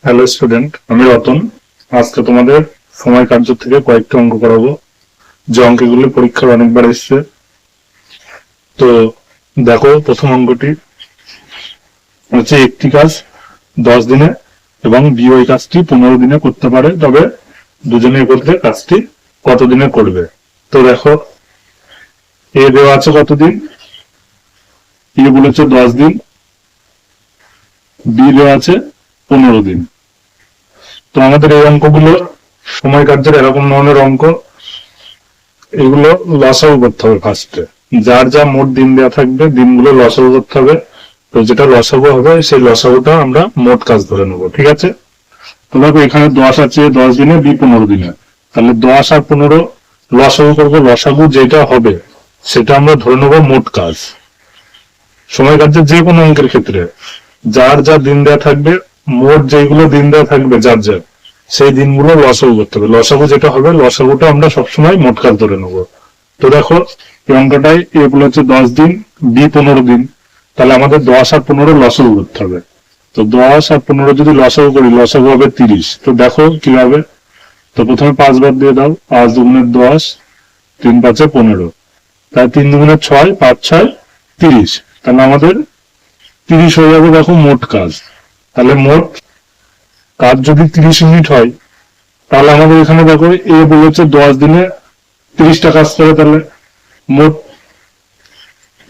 Hello student, আমি রতন। আজকে তোমাদের সময় কার্য থেকে কয়েকটা অঙ্ক করাবো, যে অঙ্কগুলো পরীক্ষার অনেকবার এসছে। তো দেখো, প্রথম অঙ্কটি হচ্ছে একটি কাজ 10 দিনে এবং বি ওই কাজটি 15 দিনে করতে পারে, তবে দুজনে একত্রে কাজটি কত দিনে করবে। তো দেখো, এ দেওয়া আছে কতদিন, এ বলেছে 10 দিন, বি দেওয়া আছে 15 দিন। তো আমাদের এই অঙ্কগুলো সময় কার্যের এরকম ধরনের অঙ্ক, এগুলো লসাগু করতে হবে ফার্স্টে। যার যা মোট দিন দেওয়া থাকবে দিনগুলো লসাগু করতে হবে। তো যেটা লসাগু হবে সেই লসাগুটা আমরা মোট কাজ ধরে নেবো, ঠিক আছে? তো দেখো, এখানে 10 আছে 10 দিনে, বি 15 দিনে, তাহলে 10 আর 15 লসাগু করবো। লসাগু যেটা হবে সেটা আমরা ধরে নেবো মোট কাজ। সময় কার্যের যে কোনো অঙ্কের ক্ষেত্রে যার যা দিন দেওয়া থাকবে, মোট যেগুলো দিন দেওয়া থাকবে যার যা, সেই দিনগুলো লসাগু করতে হবে। লসাগু যেটা হবে, লসাগুটা আমরা সবসময় মোট কাজ ধরে নেবো। তো দেখো, এই অঙ্কটাই এগুলো হচ্ছে 10 দিন, বি 15 দিন, তাহলে আমাদের 10 আর 15 লসাগু করতে হবে। তো 10 আর 15 যদি লসাগু করি, লসাগু হবে 30। তো দেখো কিভাবে। তো প্রথমে 5 বার দিয়ে দাও, 5 দুগুণে 10, 3 5 15, তাই 3 দুগুণে 6, 5 6 30, তাহলে আমাদের 30 হয়ে যাবে। দেখো মোট কাজ, তাহলে মোট কাজ যদি 30 ইউনিট হয়, তাহলে আমাদের এখানে দেখো এ বলেছে 10 দিনে 30টা কাজ করে, তাহলে মোট,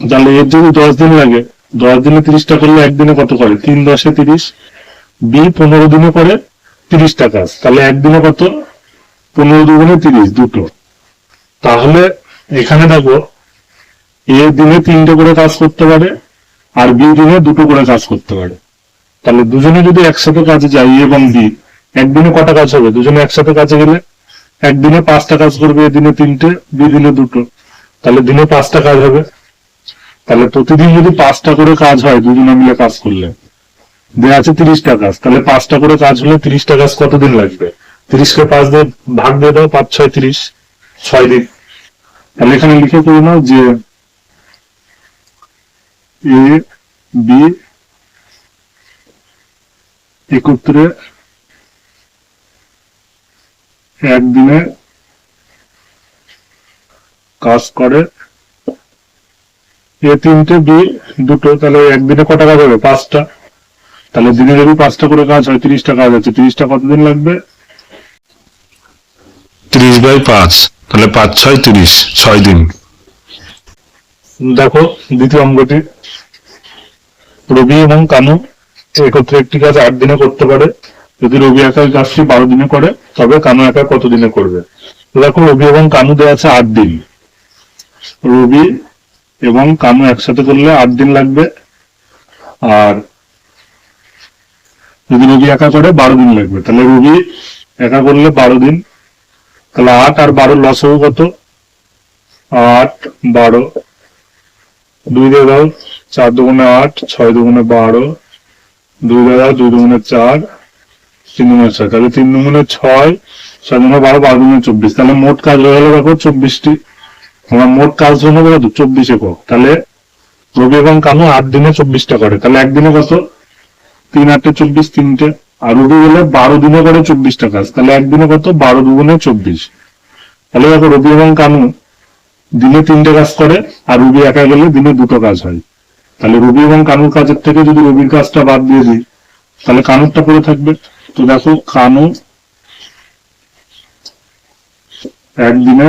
তাহলে এর যদি 10 দিন লাগে, 10 দিনে 30টা করলে একদিনে কত করে, 3 10 30। বি 15 দিনে করে 30টা কাজ, তাহলে একদিনে কত, 15 দুগুণে 30, দুটো। তাহলে এখানে দেখো, এ দিনে 3টে করে কাজ করতে পারে আর বি দিনে 2টো করে কাজ করতে পারে। তাহলে দুজনে যদি একসাথে কাজে যায়, এ এবং বি, একদিনে কটা কাজ হবে? দুজনে একসাথে কাজে গেলে একদিনে 5টা কাজ করবে, এ দিনে 3টে, বি দিনে 2টো, তাহলে দিনে 5টা কাজ হবে। তাহলে প্রতিদিন যদি 5টা করে কাজ হয় দুজনে মিলে কাজ করলে, দেওয়া আছে 30টা কাজ, তাহলে 5টা করে কাজ হলে 30টা কাজ কতদিন লাগবে? 30কে 5 দিয়ে ভাগ দিয়ে দাও, 5 6 30, 6 দিন। তাহলে এখানে লিখে করে নাও যে এ বি একত্রে একদিনে কাজ করে, এ 3টে, বি 2টো, তাহলে একদিনে কটা কাজ হবে? 5টা। তাহলে দিনে যদি 5টা করে কাজ হয়, 30টা কাজ আছে, 30টা কতদিন লাগবে? 30/5, তাহলে 5 6 30, 6 দিন। দেখো দ্বিতীয় অঙ্কটি, রবি এবং কানু একত্রে একটি কাজ 8 দিনে করতে পারে। যদি রবি একা কাজটি 12 দিনে করে, তবে কানু একা কত দিনে করবে? তো দেখো, রবি এবং কানু দেওয়া আছে 8 দিন। রবি এবং কানু একসাথে করলে 8 দিন লাগবে, আর যদি রবি একা করে 12 দিন লাগবে। তাহলে রবি একা করলে 12 দিন, তাহলে 8 আর 12 লসাগু কত? 8 12, 2 দিয়ে দাও, 4 দুগুণে 8, 6 দুগুণে 12, 2 দিয়ে দাও, 2 দুগুণে 4, 3 দুগুণে 6, তাহলে 3 দুগুণে 6, 6 দুগুণে 12, 12 দুগুণে 24, তাহলে মোট কাজ হয়ে গেল দেখো 24টি। আমার মোট কাজ হলো কত? 24 একক। তাহলে রবি এবং কানু 8 দিনে 24টা করে, তাহলে একদিনে কত? 3 8 24, 3টে। আর রবি বলে 12 দিনে করে 24টা কাজ, তাহলে একদিনে কত? 12 দুগুণে 24। তাহলে দেখো, রবি এবং কানু দিনে 3টে কাজ করে, আর রবি একা গেলে দিনে 2টো কাজ হয়। তাহলে রবি এবং কানুর কাজের থেকে যদি রবির কাজটা বাদ দিয়ে দিই, তাহলে কানুরটা পড়ে থাকবে। তো দেখো, কানু একদিনে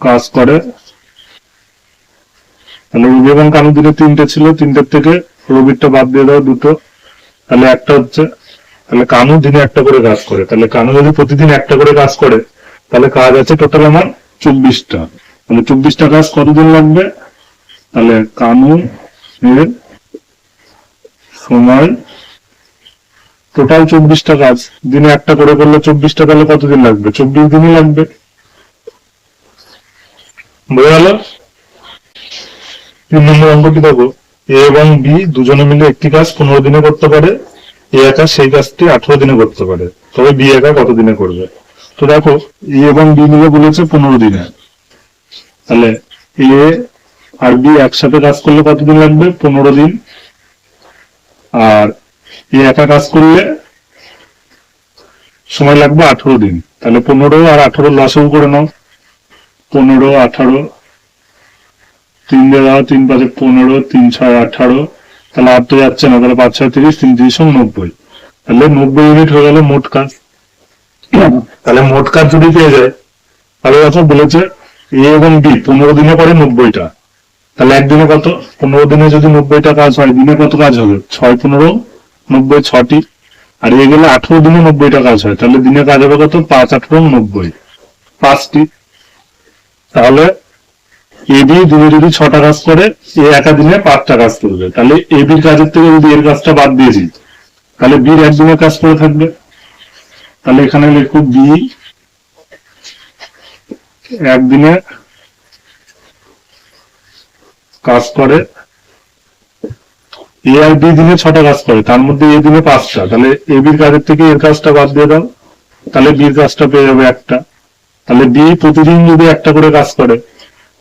কাজ করে, তাহলে রবি এবং কানু দিনে 3টে ছিল, 3টের থেকে রবিরটা বাদ দিয়ে দাও, 2টো, তাহলে একটা হচ্ছে। তাহলে কানু দিনে একটা করে কাজ করে, তাহলে কানু যদি প্রতিদিন একটা করে কাজ করে, তাহলে কাজ আছে টোটাল আমার 24টা। তাহলে 24টা কাজ কতদিন লাগবে? তাহলে কানু এর সময় টোটাল 24টা কাজ, দিনে একটা করে করলে 24টা, তাহলে কতদিন লাগবে? 24 দিনই লাগবে। বোঝা গেল? 3 নম্বর অঙ্কটি দেখো, এ এবং বি দুজনে মিলে একটি কাজ 15 দিনে করতে পারে, এ একা সেই কাজটি 18 দিনে করতে পারে, তবে বি একা কত দিনে করবে? তো দেখো, এ এবং বি মিলে বলেছে 15 দিনে, তাহলে এ আর বি একসাথে কাজ করলে কতদিন লাগবে? 15 দিন। আর এই একা কাজ করলে সময় লাগবে 18 দিন। তাহলে 15 আর 18 লসাগু করে নাও। 15, 18, 3 দিয়ে দাও, 3 5 15, 3 6 18, তাহলে 8 তো যাচ্ছে না, তাহলে 5 6 30, 3 30 90, তাহলে 90 ইউনিট হয়ে গেল মোট কাজ। তাহলে মোট কাজ যদি পেয়ে যায়, তাহলে দেখো বলেছে এ এবং বি 15 দিনে করে 90টা, তাহলে একদিনে কত? 15 দিনে যদি 90টা কাজ হয়, দিনে কত কাজ হবে? 6 15 90, 6টি। আর এ গেলে 18 দিনে 90টা কাজ হয়, তাহলে দিনে কাজ হবে কত? 5 18 90, 5টি। তাহলে এ বি দিনে যদি 6টা কাজ করে, এ একা দিনে 5টা কাজ করবে। তাহলে এ বির কাজের থেকে যদি এর কাজটা বাদ দিয়েছি, তাহলে বির একদিনে কাজ করে থাকবে। তাহলে এখানে লিখো বি একদিনে কাজ করে, এ আর বি দিনে 6টা কাজ করে, তার মধ্যে এ দিনে 5টা, তাহলে এ বির কাজের থেকে এর কাজটা বাদ দিয়ে দাও, তাহলে বির কাজটা পেয়ে যাবে একটা। তাহলে বি প্রতিদিন যদি একটা করে কাজ করে,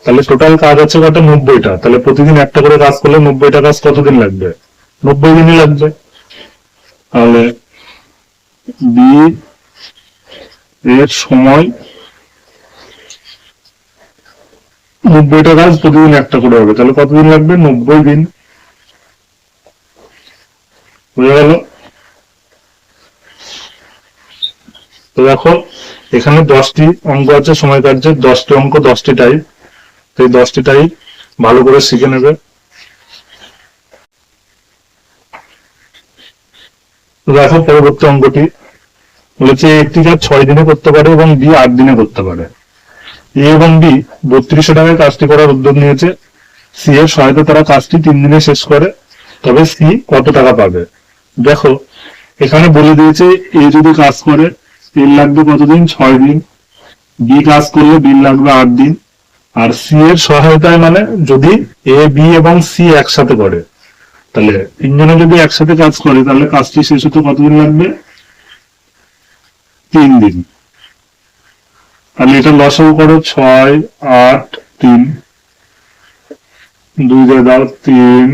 তাহলে টোটাল কাজ আছে কত? 90টা। তাহলে প্রতিদিন একটা করে কাজ করলে 90টা কাজ কতদিন লাগবে? 90 দিনই লাগবে। তাহলে বি এর সময় 90টা কাজ প্রতিদিন একটা করে হবে, তাহলে কতদিন লাগবে? 90 দিন। বুঝে গেল? তো দেখো এখানে 10টি অঙ্ক আছে সময় কার্যের, 10টি অঙ্ক 10টি টাইপ, তো এই 10টি টাইপ ভালো করে শিখে নেবে। তো দেখো পরবর্তী অঙ্কটি বলেছে একটি কাজ 6 দিনে করতে পারে এবং বি 8 দিনে করতে পারে। এ এবং বি 3200 টাকায় কাজটি করার উদ্যোগ নিয়েছে। সি এর সহায়তা তারা কাজটি 3 দিনে শেষ করে, তবে সি কত টাকা পাবে? দেখো এখানে বলে দিয়েছে এ যদি কাজ করে এর লাগবে কতদিন? 6 দিন। বি কাজ করলে বির লাগবে 8 দিন। আর সি এর সহায়তায় মানে যদি এ বি এবং সি একসাথে করে, তাহলে তিনজনে যদি একসাথে কাজ করে তাহলে কাজটি শেষ হতে কতদিন লাগবে? 3 দিন। তাহলে এটা লসাগু করো, 6 8 3, 2 দিয়ে দাও 3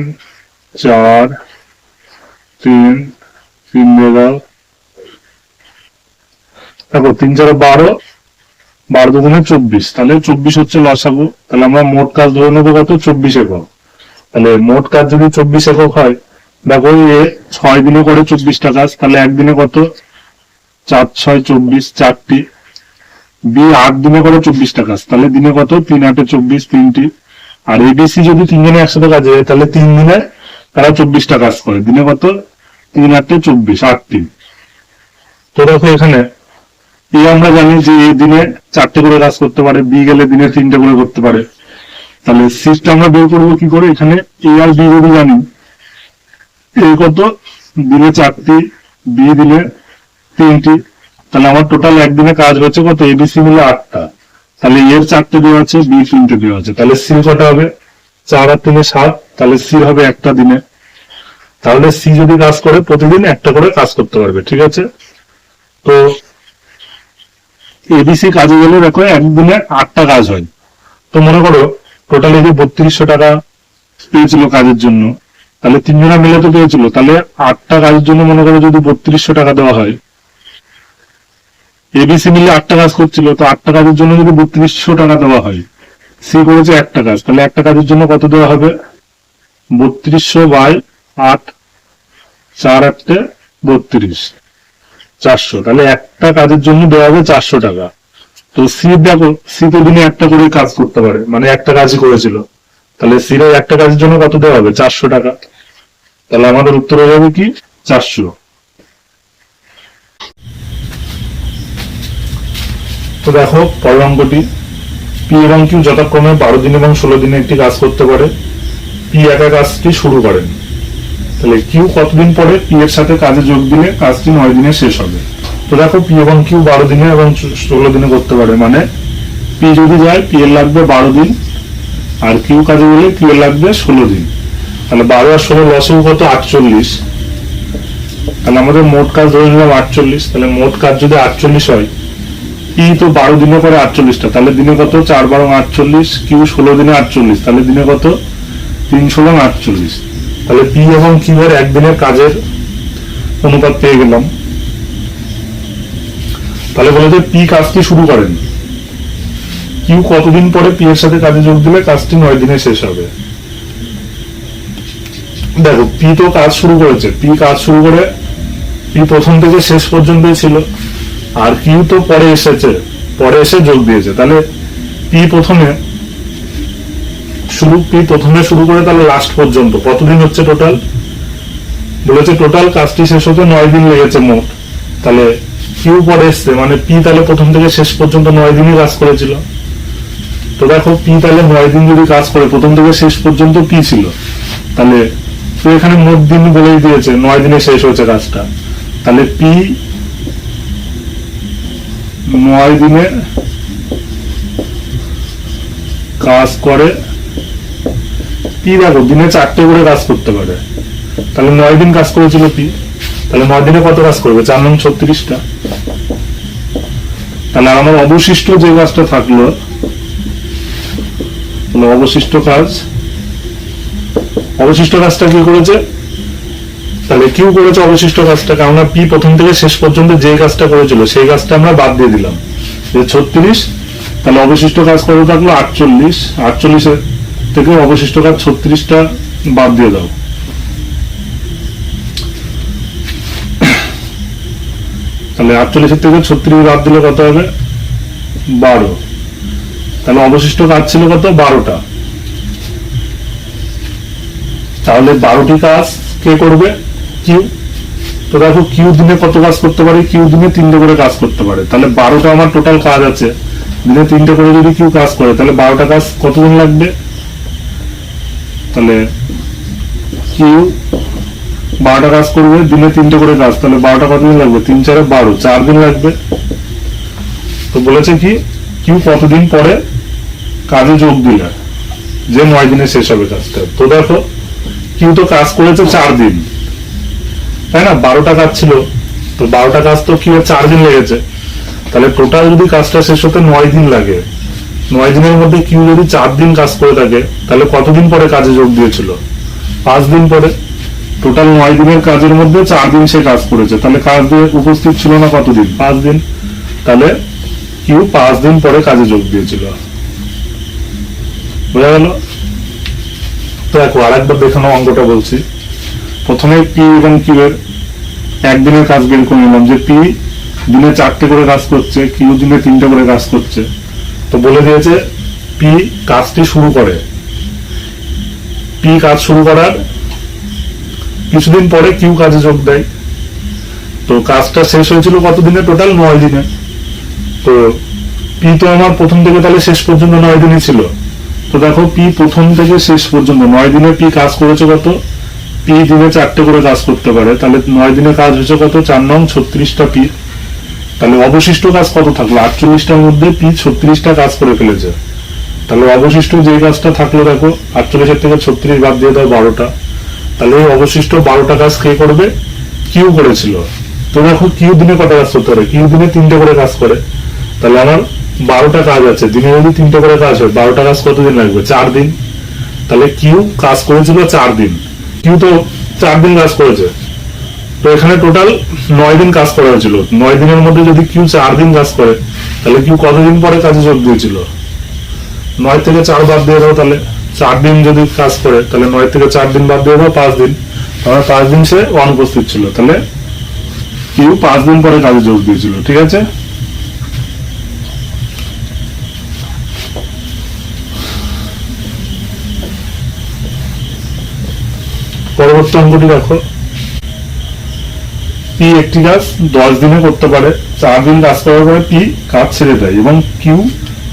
4, 3 3 দিয়ে দাও, দেখো 3 4 12, 12 দুগুণে 24, তাহলে 24 হচ্ছে লসাগু। তাহলে আমরা মোট কাজ ধরে নেবো কত? 24 একক। তাহলে মোট কাজ যদি 24 একক হয়, দেখো এ 6 দিনে করে 24টা কাজ, তাহলে একদিনে কত? 4 6 24, 4টি। বি 8 দিনে করে 24টা কাজ, তাহলে দিনে কত? 3 8 24, 3টি। আর এবিসি যদি তিনজনে একসাথে কাজ হয়, তাহলে 3 দিনে তারা 24টা কাজ করে, দিনে কত? 3 8 24, 8টি। তো দেখো এখানে এ আমরা জানি যে এই দিনে 4টে করে কাজ করতে পারে, বি গেলে দিনে 3টে করে করতে পারে। তাহলে সিস্টেম আমরা বের করবো কি করে? এখানে এ আর বি যদি জানি, এ কত? দিনে 4টি, বি দিনে 3টি, তাহলে আমার টোটাল একদিনে কাজ হচ্ছে কত? এবিসি মিলে 8টা। তাহলে এর 4টে দেওয়া আছে, বি 3টে দেওয়া আছে, তাহলে সি কটা হবে? 4 আর 3 7, তাহলে সি হবে একটা দিনে। তাহলে সি যদি কাজ করে প্রতিদিন একটা করে কাজ করতে পারবে, ঠিক আছে? তো এবিসি কাজে গেলে দেখো একদিনে 8টা কাজ হয়। তো মনে করো টোটাল এই যে 3200 টাকা পেয়েছিল কাজের জন্য, তাহলে তিনজনা মিলে তো পেয়েছিল, তাহলে 8টা কাজের জন্য মনে করো যদি 3200 টাকা দেওয়া হয়, এবিসি মিলে 8টা কাজ করছিল, তো 8টা কাজের জন্য যদি 3200 টাকা দেওয়া হয়, সি করেছে একটা কাজ, তাহলে একটা কাজের জন্য কত দেওয়া হবে? 3200/8, 4 8 32, 400, তাহলে একটা কাজের জন্য দেওয়া হবে 400 টাকা। তো সি দেখো সি তো দিনে একটা করে কাজ করতে পারে, মানে একটা কাজই করেছিল, তাহলে সির একটা কাজের জন্য কত দেওয়া হবে? 400 টাকা। তাহলে আমাদের উত্তর হয়ে যাবে কি? 400। তো দেখো পরের অঙ্কটি, পি এবং কিউ যথাক্রমে 12 দিন এবং 16 দিনে একটি কাজ করতে পারে। পি একা কাজটি শুরু করেন, তাহলে কিউ কতদিন পরে পি এর সাথে কাজে যোগ দিলে কাজটি 9 দিনে শেষ হবে। তো দেখো পি এবং কিউ 12 দিনে এবং 16 দিনে করতে পারে, মানে পি যদি যায় পি এর লাগবে 12 দিন, আর কিউ কাজে গেলে কিউ এর লাগবে 16 দিন। তাহলে 12 আর 16 লসেও কত? 48। তাহলে আমাদের মোট কাজ ধরে নিলাম 48, তাহলে মোট কাজ যদি 48 হয়, পি তো 12 দিনে করে 48টা, তাহলে দিনে কত? 4 12 48, কিউ 16 দিনে 48, তাহলে দিনে কত? 3 16 48। তাহলে পি এবং কিউ এর একদিনের কাজের অনুপাত পেয়ে গেলাম। তাহলে বলে যে পি কাজটি শুরু করেন, কিউ কতদিন পরে পি এর সাথে কাজে যোগ দিলে কাজটি 9 দিনে শেষ হবে। দেখো পি তো কাজ শুরু করেছে, পি কাজ শুরু করে পি প্রথম থেকে শেষ পর্যন্ত ছিল, আর কিউ তো পরে এসেছে, পরে এসে যোগ দিয়েছে। তাহলে পি প্রথমে শুরু করে তাহলে লাস্ট পর্যন্ত কতদিন হচ্ছে টোটাল, বলেছে টোটাল কাজটি শেষ হতে 9 দিন লেগেছে মোট। তাহলে কিউ পরে এসছে, মানে পি তাহলে প্রথম থেকে শেষ পর্যন্ত 9 দিনই কাজ করেছিল। তো দেখো পি তাহলে 9 দিন যদি কাজ করে, প্রথম থেকে শেষ পর্যন্ত পি ছিল, তাহলে তো এখানে মোট দিন বলেই দিয়েছে, 9 দিনে শেষ হয়েছে কাজটা। তাহলে পি 9 দিনে কাজ করে। পি দেখো দিনে 4টে করে কাজ করতে পারে, তাহলে 9 দিন কাজ করেছিল পি, তাহলে 9 দিনে কত কাজ করবে, 4 নং 36টা। তাহলে আমার অবশিষ্ট যে কাজটা থাকলো, অবশিষ্ট কাজটা কি করেছে, তাহলে কিউ করেছে অবশিষ্ট কাজটা, কারণ পি প্রথম থেকে শেষ পর্যন্ত যে কাজটা করেছিল সেই কাজটা আমরা বাদ দিয়ে দিলাম, যে 36। তাহলে অবশিষ্ট কাজ কত থাকলো 48, 48 থেকে অবশিষ্ট কাজ 36টা বাদ দিয়ে দাও। তাহলে 48 থেকে 36 বাদ দিলে কত হবে, 12। তাহলে অবশিষ্ট কাজ ছিল কত, 12টা। তাহলে 12টি কাজ কে করবে, কিউ। তো দেখো কিউ দিনে কত কাজ করতে পারে, কিউ দিনে 3টে করে কাজ করতে পারে। তাহলে 12টা আমার টোটাল কাজ আছে, দিনে 3টে করে যদি কিউ কাজ করে, তাহলে 12টা কাজ কতদিন লাগবে, তাহলে কিউ 12টা কাজ করবে, দিনে 3টে করে কাজ, তাহলে 12টা কতদিন লাগবে, 3 4 12, 4 দিন লাগবে। তো বলেছে কি কিউ কতদিন পরে কাজে যোগ দিলে যে 9 দিনে শেষ হবে কাজটা। তো দেখো কিউ তো কাজ করেছে 4 দিন, তাই না, 12টা কাজ ছিল, তো 12টা কাজ তো কিউ 4 দিন লেগেছে। তাহলে টোটাল যদি কাজটা শেষ হতে 9 দিন লাগে, 9 দিনের মধ্যে কিউ যদি 4 দিন কাজ করে থাকে, তাহলে কতদিন পরে কাজে যোগ দিয়েছিল, 5 দিন পরে। টোটাল 9 দিনের কাজের মধ্যে 4 দিন সে কাজ করেছে, তাহলে কাজ দিয়ে উপস্থিত ছিল না কতদিন, 5 দিন। তাহলে কিউ 5 দিন পরে কাজে যোগ দিয়েছিল। বোঝা গেল? তো দেখো আরেকবার দেখানো অঙ্কটা বলছি। প্রথমে পি এবং কিউ এর একদিনের কাজ বের করে নিলাম, যে পি দিনে 4টে করে কাজ করছে, কিউ দিনে 3টে করে কাজ করছে। তো বলে দিয়েছে পি কাজটি শুরু করে, পি কাজ শুরু করার কিছুদিন পরে কিউ কাজে যোগ দেয়। তো কাজটা শেষ হয়েছিল কত দিনে, টোটাল 9 দিনে। তো পি তো আমার প্রথম থেকে তাহলে শেষ পর্যন্ত 9 দিনই ছিল। তো দেখো পি প্রথম থেকে শেষ পর্যন্ত 9 দিনে পি কাজ করেছে কত, পি দিনে 4টে করে কাজ করতে পারে, তাহলে 9 দিনে কাজ হয়েছে কত, 4 নং 36টা পি। তাহলে অবশিষ্ট কাজ কত থাকলো, 48টার মধ্যে পি 36টা কাজ করে ফেলেছে। তাহলে অবশিষ্ট যে কাজটা থাকলো, দেখো 48 থেকে 36 বাদ দিয়ে দাও 12টা, তাহলে অবশিষ্ট 12টা কাজ কে করবে, কিউ করেছিল। তো দেখো কিউ দিনে কত কাজ করতে পারে, কিউ দিনে 3টে করে কাজ করে, তাহলে আমার 12টা কাজ আছে, দিনে যদি 3টে করে কাজ হয়, 12টা কাজ কতদিন লাগবে, 4 দিন। তাহলে কিউ কাজ করেছিল 4 দিন, কিউ তো 4 দিন কাজ করেছে। তো এখানে টোটাল 9 দিন কাজ করা হয়েছিল, 9 দিনের মধ্যে যদি কিউ 4 দিন কাজ করে, তাহলে কিউ কতদিন পরে কাজে যোগ দিয়েছিল, 9 থেকে 4 বাদ দিয়ে দাও, তাহলে 4 দিন যদি কাজ করে, তাহলে 9 থেকে 4 দিন বাদ দিয়ে দাও, 5 দিন। তাহলে 5 দিন সে অনুপস্থিত ছিল, তাহলে কিউ 5 দিন পরে কাজে যোগ দিয়েছিল। ঠিক আছে, পরবর্তী অঙ্কটি দেখো। পি একটি কাজ 10 দিনে করতে পারে, 4 দিন কাজ করার পরে পি কাজ ছেড়ে দেয় এবং কিউ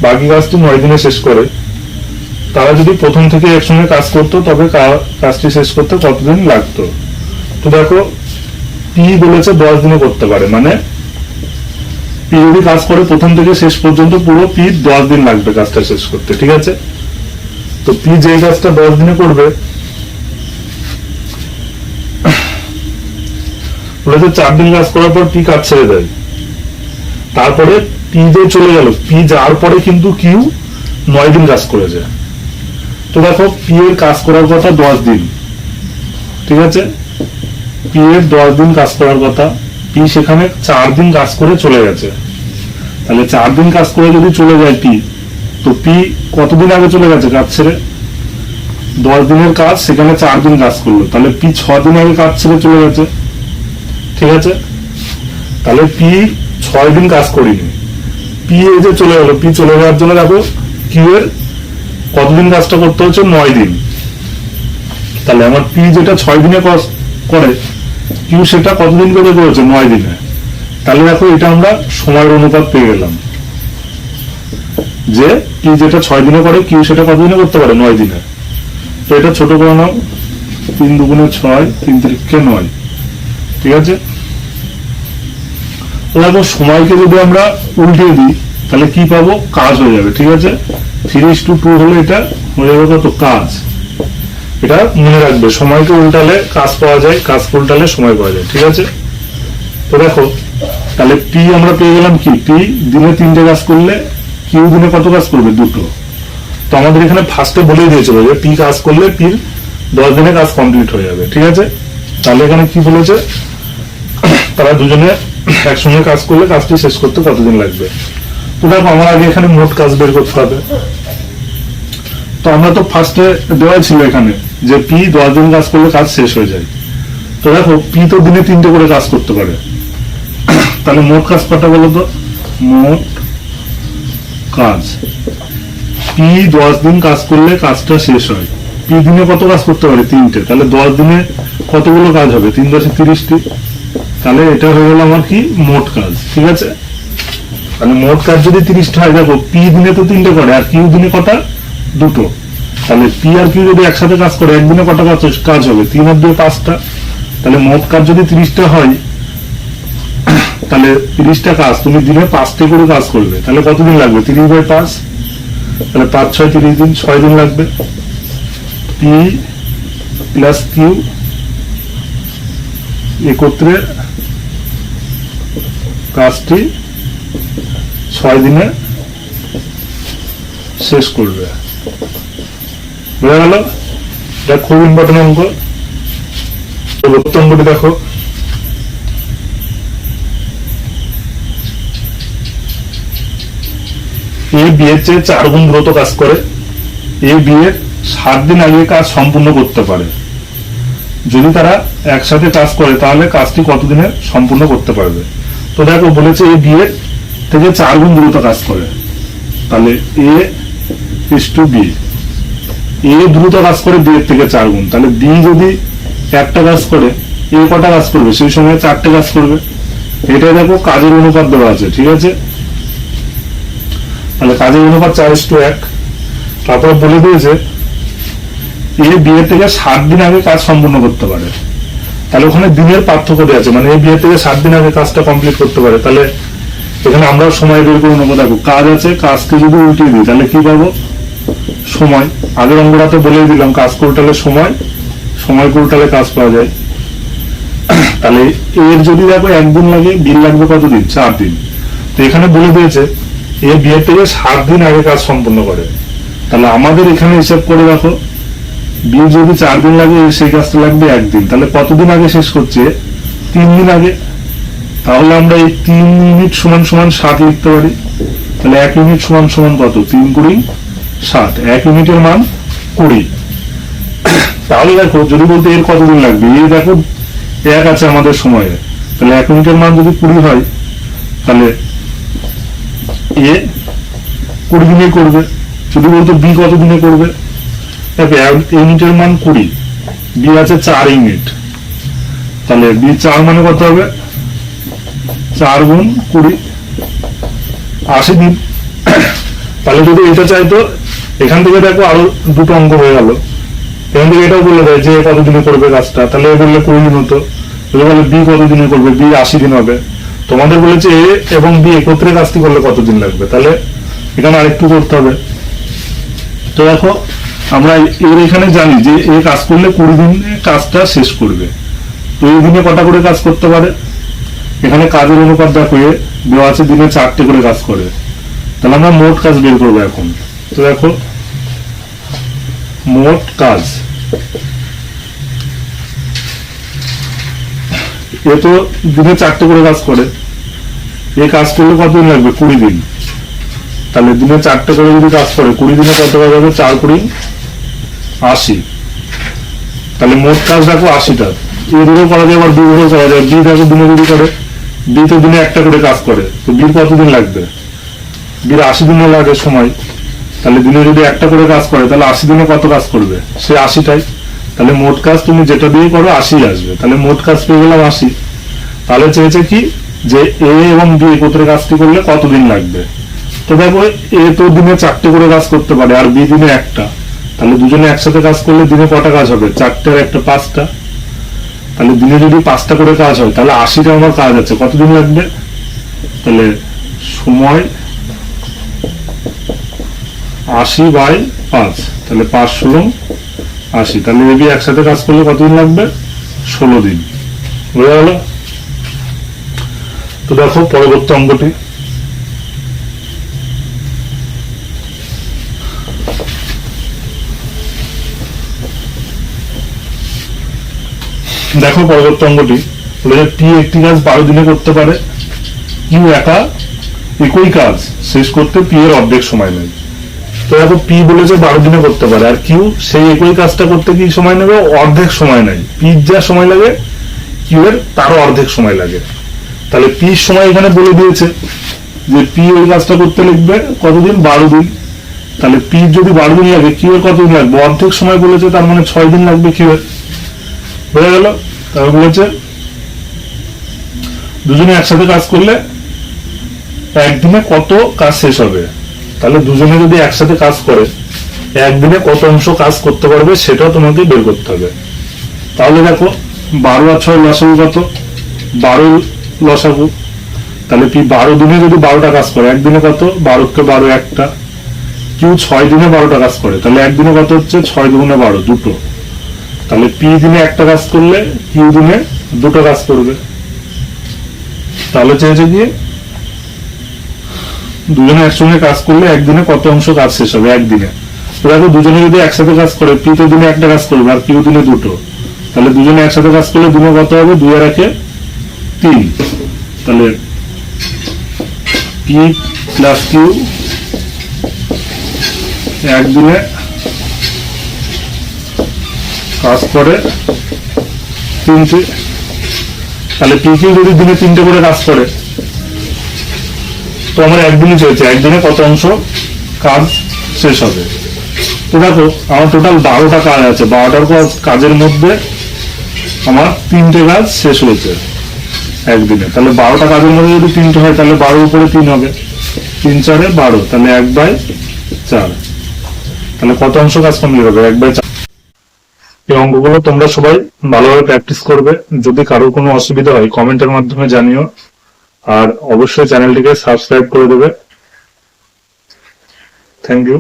বাকি কাজটি 9 দিনে শেষ করে। তারা যদি প্রথম থেকে একসঙ্গে কাজ করতো, তবে কাজটি শেষ করতে কতদিন লাগতো। তো দেখো পি বলেছে 10 দিনে করতে পারে, মানে পি যদি কাজ করে প্রথম থেকে শেষ পর্যন্ত পুরো পি 10 দিন লাগবে কাজটা শেষ করতে। ঠিক আছে, তো পি যে কাজটা 10 দিনে করবে, বলেছে 4 দিন কাজ করার পর পি কাজ ছেড়ে দেয়, তারপরে পি যে চলে গেল, পি যাওয়ার পরে কিন্তু কিউ 9 দিন কাজ করেছে। তো দেখো পি এর কাজ করার কথা 10 দিন, ঠিক আছে, পি এর 10 দিন কাজ করার কথা, পি সেখানে 4 দিন কাজ করে চলে গেছে। তাহলে 4 দিন কাজ করে যদি চলে যায় পি, তো পি কতদিন আগে চলে গেছে কাজ ছেড়ে? 10 দিনের কাজ, সেখানে 4 দিন কাজ করলো, তাহলে পি 6 দিন আগে কাজ ছেড়ে চলে গেছে। ঠিক আছে, তাহলে পি 6 দিন কাজ করিনি, পি এই যে চলে গেল, পি চলে যাওয়ার জন্য দেখো কিউ এর কতদিন কাজটা করতে হচ্ছে? 9 দিন। তাহলে আমার পি যেটা 6 দিনে কাজ করে, কিউ সেটা কতদিন করে করেছে? 9 দিনে। তাহলে দেখো এটা আমরা সময়ের অনুপাত পেয়ে গেলাম, যে পি যেটা 6 দিনে করে, কিউ সেটা কতদিনে করতে পারে? 9 দিনে। তো এটা ছোট করে নাও, 3 দুগুণে 6, 3 তিরিকে 9। ঠিক আছে, দেখো সময়কে যদি আমরা উল্টিয়ে দিই তাহলে কি পাবো? কাজ হয়ে যাবে। ঠিক আছে, 3:2 হলে এটা হয়ে যাবে কত? কাজ। এটা মনে রাখবে, সময়কে উল্টালে কাজ পাওয়া যায়, কাজ উল্টালে সময় পাওয়া যায়। ঠিক আছে, তো দেখো তাহলে পি আমরা পেয়ে গেলাম কি? পি দিনে 3টে কাজ করলে কিউ দিনে কত কাজ করবে? 2টো। তো আমাদের এখানে ফার্স্টে বলেই দিয়েছিল যে পি কাজ করলে পির 10 দিনে কাজ কমপ্লিট হয়ে যাবে। ঠিক আছে, তাহলে এখানে কি বলেছে? তারা দুজনে একসঙ্গে কাজ করলে কাজটি শেষ করতে কতদিন লাগবে। তো দেখো আমার আগে এখানে মোট কাজ বের করতে হবে। তো আমরা তো ফার্স্টে দেওয়া ছিল এখানে যে পি 10 দিন কাজ করলে কাজ শেষ হয়ে যায়। তো দেখো পি তো দিনে 3টে করে কাজ করতে পারে, তাহলে মোট কাজ কটা বলো তো? মোট কাজ, পি 10 দিন কাজ করলে কাজটা শেষ হয়, পি দিনে কত কাজ করতে পারে? 3টে। তাহলে 10 দিনে কতগুলো কাজ হবে? 3 × 30টি। তাহলে এটা হয়ে গেল আমার কি? মোট কাজ। ঠিক আছে, তাহলে মোট কাজ যদি 30টা হয়, দেখো পি দিনে তো 3টে করে, আর কিউ দিনে কটা? 2টো। তাহলে পি আর কিউ যদি একসাথে কাজ করে একদিনে কটা কাজ হবে? 3 আর 2 5টা। তাহলে মোট কাজ যদি 30টা হয়, তাহলে 30টা কাজ তুমি দিনে 5টে করে কাজ করবে, তাহলে কতদিন লাগবে? 30/5। তাহলে 5 6 30 দিন, 6 দিন লাগবে। পি প্লাস কিউ একত্রে কাজটি 6 দিনে শেষ করবে। বোঝা গেল? এটা খুব ইম্পর্টেন্ট অঙ্ক। অঙ্কটি দেখো, এ বি এর চেয়ে 4 গুণ দ্রুত কাজ করে, এ বি এর 7 দিন আগে কাজ সম্পূর্ণ করতে পারে। যদি তারা একসাথে কাজ করে তাহলে কাজটি কতদিনে সম্পূর্ণ করতে পারবে? তো দেখো বলেছে এ বি এর থেকে 4 গুণ দ্রুত কাজ করে, তাহলে এ ইজ টু বি। এ দ্রুত কাজ করে বি এর থেকে 4 গুণ, তাহলে বি যদি একটা কাজ করে, এ কটা কাজ করবে? সেই সময় 4টে কাজ করবে। এটা দেখো কাজের অনুপাত দেওয়া আছে। ঠিক আছে, তাহলে কাজের অনুপাত 4:1। তারপর বলে দিয়েছে এ বি এর থেকে 7 দিন আগে কাজ সম্পূর্ণ করতে পারে, তাহলে ওখানে দিনের পার্থক্য দেওয়া আছে, মানে এ বি এর থেকে 7 দিন আগে কাজটা কমপ্লিট করতে পারে। তাহলে এখানে আমরা সময় বের করে নেবো। দেখো কাজ আছে, কাজকে যদি উল্টিয়ে দিই তাহলে কি পাবো? সময়। আগের অঙ্কটাতে বলেই দিলাম কাজ উল্টালে সময়, সময় উল্টালে কাজ পাওয়া যায়। তাহলে এর যদি দেখো 1 দিন লাগে, বিল লাগবে কতদিন? 4 দিন। তো এখানে বলে দিয়েছে এ বি এর থেকে 7 দিন আগে কাজ সম্পূর্ণ করে, তাহলে আমাদের এখানে হিসাব করে দেখো বি যদি 4 দিন লাগে, সেই কাজটা লাগবে 1 দিন। তাহলে কতদিন আগে শেষ করছে? 3 দিন আগে। তাহলে আমরা এই 3 ইউনিট সমান সমান 7 লিখতে পারি। তাহলে 1 ইউনিট সমান সমান কত? 3 × 7। 1 ইউনিটের মান 20। তাহলে দেখো যদি বলতে এর কতদিন লাগবে, এই দেখো 1 আছে আমাদের সময়ে, তাহলে 1 ইউনিটের মান যদি 20 হয় তাহলে এ 20 দিনে করবে। যদি বলতো বি কত দিনে করবে, দেখো ইউনিটের মান 20, বি আছে 4 ইউনিট, তাহলে বি 4 মানে কত হবে? 4 × 20, 80 দিন। তাহলে যদি এটা চাইতো, এখান থেকে দেখো আরো 2টো অঙ্ক হয়ে গেল। এখান থেকে এটাও বলে দেয় যে কতদিনে করবে কাজটা, তাহলে এ বললে 20 দিন হতো। যদি বলে বি কতদিনে করবে, বি 80 দিন হবে। তোমাদের বলেছে এ এবং বি একত্রে কাজটি করলে কতদিন লাগবে, তাহলে এখানে আরেকটু করতে হবে। তো দেখো আমরা এর এখানে জানি যে এ কাজ করলে 20 দিনে কাজটা শেষ করবে। তো এই দিনে কটা করে কাজ করতে পারে? এখানে কাজের অনুপাত দেখো এ দেওয়া আছে, দিনে 4টে করে কাজ করে। তাহলে আমরা মোট কাজ বের করবো এখন। তো দেখো মোট কাজ এ তো দিনে 4টে করে কাজ করে, এই কাজ করলে কতদিন লাগবে? 20 দিন। তাহলে দিনে 4টে করে যদি কাজ করে 20 দিনে কত কাজ হবে? 4 × 80। তাহলে মোট কাজ দেখো 80টা। এ ধরেও করা যায়, আবার বি ধরেও করা যায়। বি দেখো দিনে যদি করে, বি তো দিনে 1টা করে কাজ করে, তো বির কতদিন লাগবে? বির 80 দিনে লাগে সময়। তাহলে দিনে যদি 1টা করে কাজ করে তাহলে 80 দিনে কত কাজ করবে? সে 80টাই। তাহলে মোট কাজ তুমি যেটা দিয়ে করো 80 আসবে। তাহলে মোট কাজ পেয়ে গেলাম 80। তাহলে চেয়েছে কি যে এ এবং বি একত্রে কাজটি করলে কতদিন লাগবে। তো দেখো এ তো দিনে 4টে করে কাজ করতে পারে আর বি দিনে 1টা। তাহলে দুজনে একসাথে কাজ করলে দিনে কটা কাজ হবে? 4টে আর 1টা 5টা। তাহলে দিনে যদি 5টা করে কাজ হয় তাহলে 80টা আমার কাজ আছে, কতদিন লাগবে? তাহলে সময় 80/5, তাহলে 5 × 16 80। তাহলে এবি একসাথে কাজ করলে কতদিন লাগবে? 16 দিন। বুঝা গেল? তো দেখো পরবর্তী অঙ্কটি, দেখো পরবর্তী অঙ্কটি পি একটি কাজ 12 দিনে করতে পারে, কিউ একা একই কাজ শেষ করতে পি এর অর্ধেক সময় নেয়। তো দেখো পি বলেছে 12 দিনে করতে পারে, আর কিউ সেই একই কাজটা করতে কি সময় নেবে? অর্ধেক সময় নেয়। পি যা সময় লাগে কিউ এর তারও অর্ধেক সময় লাগে। তাহলে পি সময় এখানে বলে দিয়েছে যে পি ওই কাজটা করতে লিখবে কতদিন? 12 দিন। তাহলে পি যদি 12 দিন লাগে কিউ এর কতদিন লাগবে? অর্ধেক সময় বলেছে, তার মানে 6 দিন লাগবে কিউ এর। হয়ে গেল? তারপর বলেছে দুজনে একসাথে কাজ করলে একদিনে কত কাজ শেষ হবে। তাহলে দুজনে যদি একসাথে কাজ করে একদিনে কত অংশ কাজ করতে পারবে সেটাও তোমাকে বের করতে হবে। তাহলে দেখো 12 আর 6 লসাগু কত? 12 লসাগু। তাহলে পি 12 দিনে যদি 12টা কাজ করে একদিনে কত? 12 × 12 1টা। কিউ 6 দিনে 12টা কাজ করে, তাহলে একদিনে কত হচ্ছে? 6 × 12 2টো। তাহলে পি দিনে 1টা কাজ করলে কিউ দিনে 2টো কাজ করবে। তাহলে চেয়েছে কি দুজনে একসঙ্গে কাজ করলে একদিনে কত অংশ কাজ শেষ হবে একদিনে। তো দেখো দুজনে যদি একসাথে কাজ করে পি তো দিনে 1টা কাজ করবে আর কিউ দিনে 2টো। তাহলে দুজনে একসাথে কাজ করলে দিনে কত হবে? 2 আর 1 3। তাহলে পি প্লাস কিউ একদিনে কাজ করে 3টে। তাহলে পি কিউ যদি দিনে 3টে করে কাজ করে তো আমার একদিনই চেয়েছে একদিনে কত অংশ কাজ শেষ হবে। তো দেখো আমার টোটাল 12টা কাজ আছে, 12টার কাজের মধ্যে আমার 3টে কাজ শেষ হয়েছে একদিনে। তাহলে 12টা কাজের মধ্যে যদি 3টে হয় তাহলে 12 উপরে 3 হবে, 3 × 4 = 12, তাহলে 1/4। তাহলে কত অংশ কাজ কমপ্লিট হবে? 1/4। এই অঙ্কগুলো তোমরা সবাই ভালোভাবে প্র্যাকটিস করবে। যদি কারোর কোনো অসুবিধা হয় কমেন্টের মাধ্যমে জানিও, আর অবশ্যই চ্যানেলটিকে সাবস্ক্রাইব করে দেবে। Thank you.